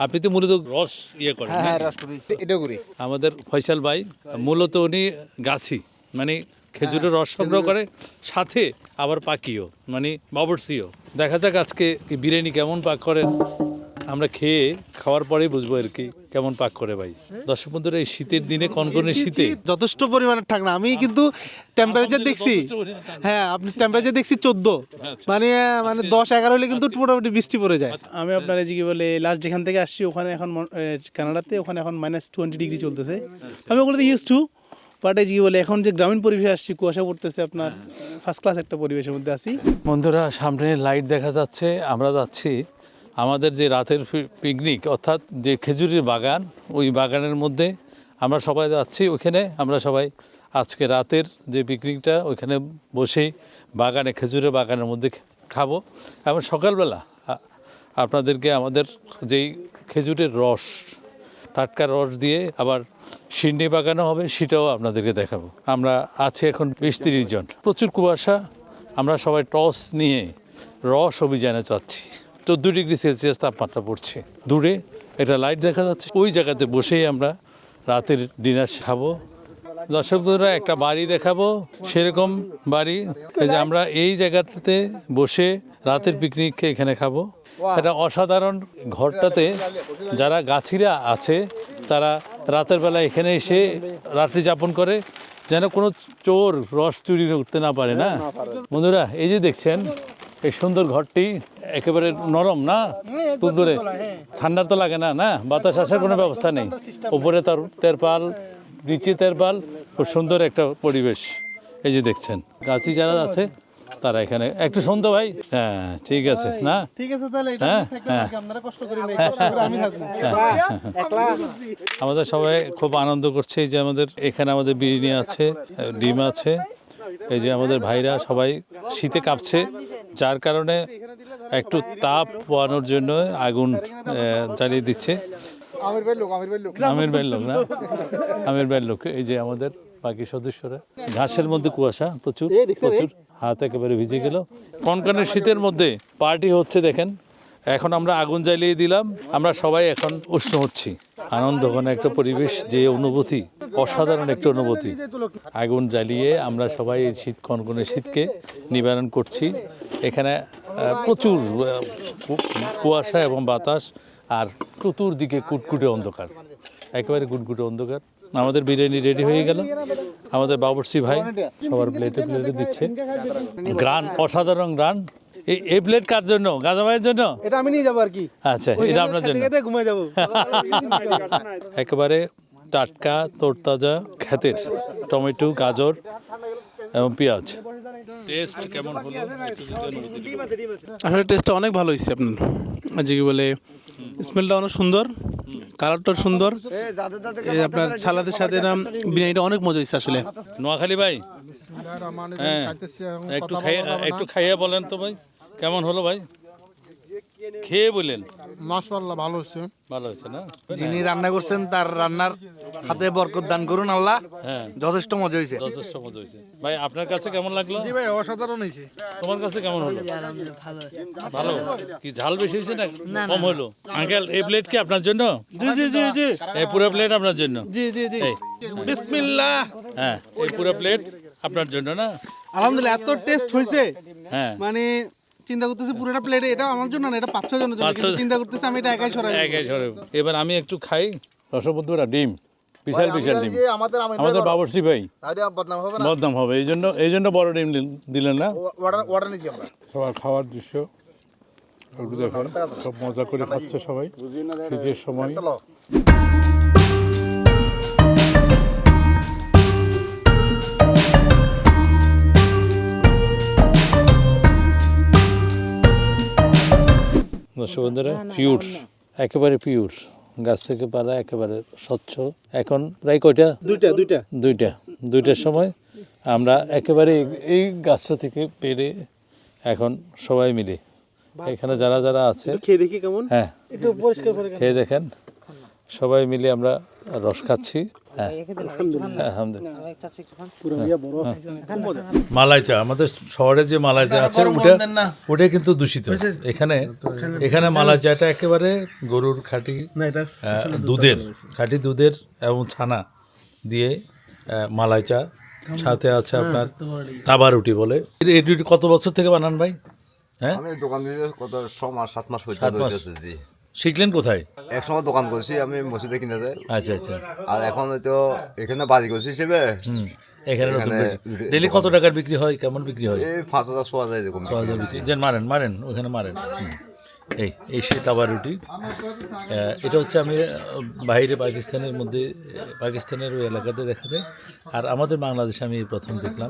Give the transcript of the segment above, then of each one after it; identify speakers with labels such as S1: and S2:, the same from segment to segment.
S1: আপনি তো মূলত রস ইয়ে করেন?
S2: হ্যাঁ রস করি, এটা করি।
S1: আমাদের ফয়সাল ভাই মূলত উনি গাছি মানে খেজুরের রস সংগ্রহ করে, সাথে আবার পাকিও মানে বাবরসিও। দেখা যাক আজকে বিরিয়ানি কেমন পাক করেন, আমরা খাওয়ার পরেই বুঝবো আর কি কেমন পাক করে ভাই। দর্শক বন্ধুরা, এই শীতের দিনে কনকনে শীতে
S2: যথেষ্ট পরিমাণে ঠান্ডা। আমি কিন্তু টেম্পারেচার দেখছি, হ্যাঁ আপনি টেম্পারেচার দেখছি 14, মানে 10-11 হলে কিন্তু মোটামুটি বৃষ্টি পড়ে যায়।
S3: আমি আপনার এই যে কি বলে লাস্ট যেখান থেকে আসছি ওখানে এখন কানাডাতে ওখানে এখন -20 ডিগ্রি চলতেছে। আমি ওগুলোতে ইউজ টু, বাট এই যে কি বলে এখন যে গ্রামীণ পরিবেশে আসছি, কুয়াশা পড়তেছে, আপনার ফার্স্ট ক্লাস একটা পরিবেশের মধ্যে আছি।
S1: বন্ধুরা, সামনে লাইট দেখা যাচ্ছে, আমরা যাচ্ছি আমাদের যে রাতের পিকনিক, অর্থাৎ যে খেজুরের বাগান, ওই বাগানের মধ্যে আমরা সবাই যাচ্ছি। ওইখানে আমরা সবাই আজকে রাতের যে পিকনিকটা ওইখানে বসেই বাগানে, খেজুরের বাগানের মধ্যে খাবো। এবং সকালবেলা আপনাদেরকে আমাদের যেই খেজুরের রস, টাটকা রস দিয়ে আবার সিন্নি বাগানো হবে, সেটাও আপনাদেরকে দেখাবো। আমরা আছি এখন 20-30 জন, প্রচুর কুয়াশা। আমরা সবাই টস নিয়ে রস অভিযানে যাচ্ছি। 14 ডিগ্রি সেলসিয়াস তাপমাত্রা পড়ছে। দূরে একটা লাইট দেখা যাচ্ছে, ওই জায়গাতে বসেই আমরা রাতের ডিনার খাবো। দর্শকরা একটা বাড়ি দেখাবো, সেরকম বাড়ি। এই যে আমরা এই জায়গাটাতে বসে রাতের পিকনিক এখানে খাবো। এটা অসাধারণ। ঘরটাতে যারা গাছিরা আছে তারা রাতের বেলা এখানে এসে রাত্রি যাপন করে, যেন কোনো চোর রস চুরি করতে না পারে। না বন্ধুরা, এই যে দেখছেন এই সুন্দর ঘরটি, একেবারে নরম না, তুলতুলে, ঠান্ডা তো লাগে না, না বাতাস আসার কোনো ব্যবস্থা নেই। উপরে তার তেরপাল, নিচে তেরপাল, খুব সুন্দর একটা পরিবেশ। এই যে দেখছেন গাছি যারা আছে তারা এখানে একটু শুনতো ভাই। হ্যাঁ ঠিক আছে, না
S2: ঠিক আছে তাহলে এটা আপনারা কষ্ট করেন, আমি থাকবো।
S1: আমাদের সবাই খুব আনন্দ করছে। এই যে আমাদের এখানে আমাদের বিরিয়ানি আছে, ডিম আছে। এই যে আমাদের ভাইরা সবাই শীতে কাঁপছে, যার কারণে একটু তাপ পাওয়ানোর জন্য আগুন জ্বালিয়ে দিচ্ছে। আমির ভাইয়ের লোক। এই যে আমাদের বাকি সদস্যরা, ঘাসের মধ্যে কুয়াশা প্রচুর প্রচুর, হাত একেবারে ভিজে গেল। কনকনে শীতের মধ্যে পার্টি হচ্ছে দেখেন। এখন আমরা আগুন জ্বালিয়ে দিলাম, আমরা সবাই এখন উষ্ণ হচ্ছি। আনন্দ ঘন একটা পরিবেশ, যে অনুভূতি, অসাধারণ একটা অনুভূতি। আগুন জ্বালিয়ে আমরা সবাই এই শীত, কনকনে শীতকে নিবারণ করছি। এখানে প্রচুর কুয়াশা এবং বাতাস, আর চতুর্দিকে কুটকুটে অন্ধকার, একেবারে কুটকুটে অন্ধকার। আমাদের বিরিয়ানি রেডি হয়ে গেল। আমাদের বাবরসি ভাই সবার প্লেটে প্লেটে দিচ্ছে। গ্রান, অসাধারণ গ্রান। এই প্লেট কার জন্য? গাজা ভাইয়ের জন্য?
S2: এটা আমি নিয়ে যাবো আর কি।
S1: আচ্ছা, এটা আপনার জন্য।
S2: ঘুমাই যাবো।
S1: একেবারে টাটকা তরতাজা ক্ষেতের টমেটো, গাজর এবং পেঁয়াজ। টেস্ট কেমন হলো?
S3: আসলে টেস্টটা অনেক ভালো হয়েছে আপনার। যে কি বলে স্মেলটা অনেক সুন্দর, কালারটা সুন্দর। আপনার সালাদের সাথে বিরিয়ানিটা অনেক মজা হয়েছে আসলে।
S1: নোয়াখালী ভাই, হ্যাঁ একটু খাইয়ে বলেন তো ভাই কেমন হলো ভাই, খেয়ে বলেন।
S4: মাশাআল্লাহ ভালো হচ্ছে।
S1: ভালো হয়েছে না?
S5: যিনি রান্না করছেন তার রান্নার হাতে বরকত দান করুন আল্লাহ।
S1: হ্যাঁ,
S5: যথেষ্ট মজা হয়েছে।
S1: যথেষ্ট মজা হয়েছে। ভাই আপনার কাছে কেমন লাগলো?
S4: জি ভাই অসাধারণ হয়েছে।
S1: তোমার কাছে কেমন হলো? ভালো। কি ঝাল বেশি হয়েছে না কম হলো? আঙ্কেল, এই প্লেট কি আপনার জন্য?
S2: জি জি জি জি
S1: এই পুরো প্লেট আপনার জন্য?
S2: জি জি জি।
S1: এই,
S2: বিসমিল্লাহ।
S1: হ্যাঁ, এই পুরো প্লেট আপনার জন্য না?
S2: আলহামদুলিল্লাহ, এত টেস্ট হয়েছে,
S1: হ্যাঁ,
S2: মানে চিন্তা করতেছি পুরোটা প্লেটে, এটা আমার জন্য না, এটা 5-6 জনের জন্য, কিন্তু চিন্তা করতেছি আমি এটা একাই সরাই।
S1: একাই সরে। এবার আমি একটু খাই। রসবন্ধুরা, ডিম, বিশাল বিশাল ডিম। আমাদের বাবরসি ভাই বদনাম হবে, এই জন্য বড় ডিম দিলেন না? সবার খাওয়ার দৃশ্য একটু দেখেন, সব মজা করে খাচ্ছে সবাই শীতের সময়। দর্শক বন্ধুরা, পিওর, একেবারে পিওর, গাছ থেকে পাড়া, একেবারে স্বচ্ছ। এখন প্রায় কয়টা? দুইটার সময় আমরা একেবারে এই গাছটা থেকে পেরে এখন সবাই মিলে এখানে যারা যারা আছে
S2: খেয়ে দেখি কেমন।
S1: হ্যাঁ,
S2: একটু পরিষ্কার করে
S1: খেয়ে দেখেন। সবাই মিলে আমরা রস খাচ্ছি। মালাই চা আমাদের শহরে যে মালাই চা আছে ওটা কিন্তু দূষিত। এখানে মালাই চাটা একেবারে গরুর খাঁটি দুধের এবং ছানা দিয়ে মালাই চা, সাথে আছে আপনার তাবা রুটি বলে। এই রুটি কত বছর থেকে বানান ভাই? হ্যাঁ,
S6: আমি দোকান দিয়ে কত 6 মাস 7 মাস হইতেছে। জি,
S1: শিখলেন কোথায়?
S6: এক সময় দোকান করছি আমি মসজিদে কিনে দেয়।
S1: আচ্ছা আচ্ছা।
S6: আর এখন হয়তো এখানে বাড়ি করছি হিসেবে
S1: এখানে নতুন ডেলি কত টাকার বিক্রি হয়, কেমন বিক্রি হয়?
S6: এই 5,000 পাওয়া যায় এরকম।
S1: 6,000 বিক্রি। যেন মারেন ওখানে মারেন। এই সে তাবা রুটি। এটা হচ্ছে আমি বাইরে পাকিস্তানের ওই এলাকাতে দেখা যায়, আর আমাদের বাংলাদেশে আমি প্রথম দেখলাম।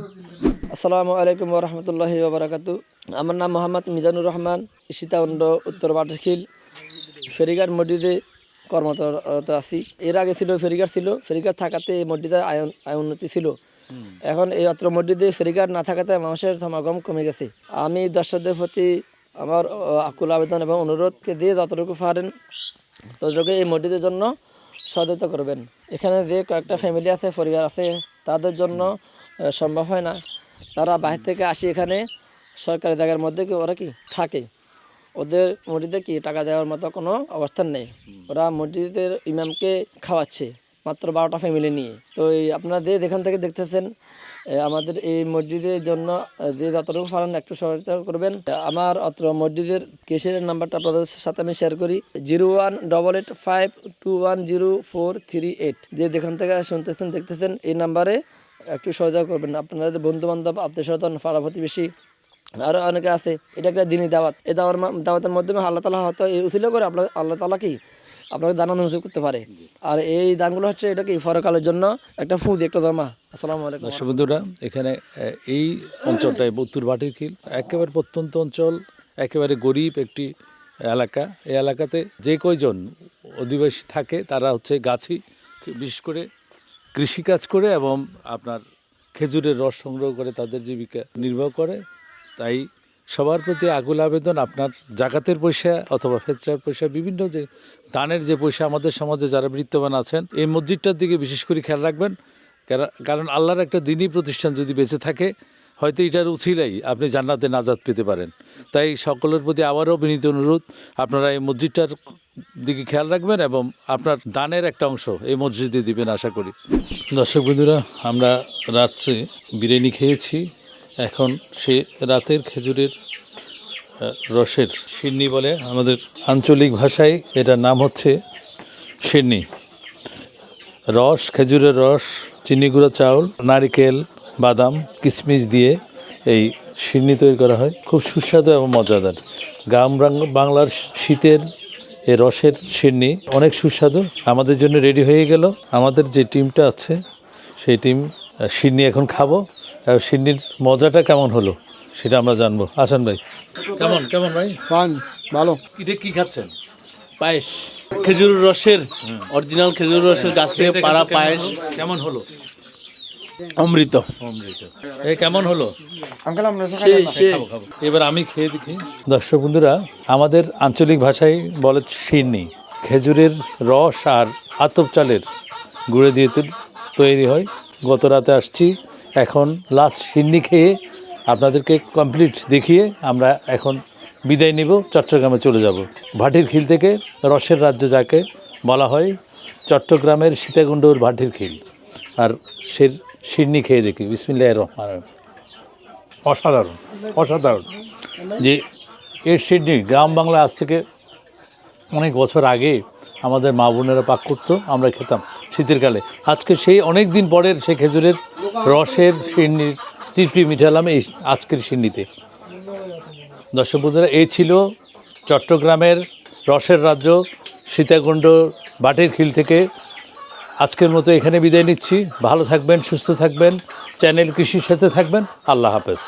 S7: আসসালামু আলাইকুম রহমতুল্লাহি ওবরাকাতু। আমার নাম মোহাম্মদ মিজানুর রহমান, সীতাকুণ্ড উত্তর বাটারখিল ফেরিঘাট মসজিদে কর্মরত আছি। এর আগে ছিল ফেরিঘাট থাকাতে এই মসজিদের আয় উন্নতি ছিল। এখন এই অত্র মসজিদে ফেরিঘাট না থাকাতে মানুষের সমাগম কমে গেছে। আমি দর্শকদের প্রতি আমার আকুল আবেদন এবং অনুরোধকে দিয়ে যতটুকু পারেন ততটুকু এই মসজিদের জন্য সহযোগিতা করবেন। এখানে যে কয়েকটা ফ্যামিলি আছে, পরিবার আছে, তাদের জন্য সম্ভব হয় না। তারা বাহির থেকে আসি এখানে সরকারি জায়গার মধ্যে ওরা কি থাকে, ওদের মসজিদে কি টাকা দেওয়ার মতো কোনো অবস্থান নেই। ওরা মসজিদের ইমামকে খাওয়াচ্ছে মাত্র 12টা ফ্যামিলি নিয়ে। তো আপনারা যেখান থেকে দেখতেছেন আমাদের এই মসজিদের জন্য যে যতটুকু পারেন একটু সহযোগিতা করবেন। আমার অত্র মসজিদের কেশিয়ারের নাম্বারটা আপনাদের সাথে আমি শেয়ার করি, 0188510438। যেখান থেকে শুনতেছেন দেখতেছেন এই নাম্বারে একটু সহযোগিতা করবেন। আপনাদের বন্ধু বান্ধব, আত্মীয় স্বজন, পাড়া প্রতিবেশী আরও অনেকে আছে। এটা একটা দিনই দাওয়াত। এই দাওয়াতের মাধ্যমে আল্লাহ তাআলা হয়তো এই উসিলা করে আল্লাহ তাআলা কি আপনাকে দান নসিব করতে পারে। আর এই দানগুলো হচ্ছে এটা কি পরকালের জন্য একটা ফুঁজি, একটা জমা। আসসালামু আলাইকুম।
S1: দর্শক বন্ধুরা, এখানে এই অঞ্চলটায় উত্তর বাটিরখিল একেবারে প্রত্যন্ত অঞ্চল, একেবারে গরিব একটি এলাকা। এই এলাকাতে যে কয়জন অধিবাসী থাকে তারা হচ্ছে গাছি, বিশেষ করে কৃষিকাজ করে এবং আপনার খেজুরের রস সংগ্রহ করে তাদের জীবিকা নির্বাহ করে। তাই সবার প্রতি আকুল আবেদন, আপনার জাকাতের পয়সা অথবা ফেতরার পয়সা, বিভিন্ন যে দানের যে পয়সা আমাদের সমাজে যারা বৃত্তবান আছেন এই মসজিদটার দিকে বিশেষ করে খেয়াল রাখবেন। কারণ আল্লাহর একটা দিনই প্রতিষ্ঠান যদি বেঁচে থাকে হয়তো এটার উছিলাই আপনি জান্নাতে নাজাত পেতে পারেন। তাই সকলের প্রতি আবারও বিনীত অনুরোধ, আপনারা এই মসজিদটার দিকে খেয়াল রাখবেন এবং আপনার দানের একটা অংশ এই মসজিদে দিবেন আশা করি। দর্শক বন্ধুরা, আমরা রাত্রে বিরিয়ানি খেয়েছি। এখন সে রাতের খেজুরের রসের সিন্নি বলে, আমাদের আঞ্চলিক ভাষায় এটার নাম হচ্ছে সিন্নি। রস, খেজুরের রস, চিনি গুঁড়া চাউল, নারিকেল, বাদাম, কিশমিশ দিয়ে এই সিন্নি তৈরি করা হয়। খুব সুস্বাদু এবং মজাদার। গ্রাম বাংলার শীতের এই রসের সিন্নি অনেক সুস্বাদু। আমাদের জন্য রেডি হয়ে গেল। আমাদের যে টিমটা আছে সেই টিম সিন্নি এখন খাবো। সিন্নির মজাটা কেমন হলো সেটা আমরা জানবো। আসেন ভাই, কেমন ভাই?
S2: ভালো।
S1: এটা কি খাচ্ছেন?
S8: পায়েস, খেজুর রসের, অরিজিনাল খেজুর রসের গাছ থেকে পাড়া পায়েস।
S1: কেমন হলো?
S8: অমৃত।
S1: কেমন হলো?
S8: খাবো।
S1: এবার আমি খেয়ে দেখি। দর্শক বন্ধুরা, আমাদের আঞ্চলিক ভাষায় বলে সিন্নি। খেজুরের রস আর আতপ চালের গুঁড়ো দিয়ে তৈরি হয়। গত রাতে আসছি, এখন লাস্ট সিন্নি খেয়ে আপনাদেরকে কমপ্লিট দেখিয়ে আমরা এখন বিদায় নিব, চট্টগ্রামে চলে যাব। ভাটিরখিল থেকে রসের রাজ্য যাকে বলা হয়, চট্টগ্রামের সীতাকুণ্ডর ভাটিরখিল। আর সে সিন্নি খেয়ে দেখি। বিসমিল্লাহির রহমানির রহিম। অসাধারণ যে এর সিন্নি গ্রাম বাংলা আজ থেকে অনেক বছর আগে আমাদের মা বোনেরা পাক করতো, আমরা খেতাম শীতের কালে। আজকে সেই অনেক দিন পরের সেই খেজুরের রসের সিন্নির তৃপ্তি মিটালাম এই আজকের সিন্নিতে। দর্শক বন্ধুরা, এই ছিল চট্টগ্রামের রসের রাজ্য সীতাকুণ্ড ভাটিরখিল থেকে। আজকের মতো এখানে বিদায় নিচ্ছি। ভালো থাকবেন, সুস্থ থাকবেন, চ্যানেল কৃষির সাথে থাকবেন। আল্লাহ হাফেজ।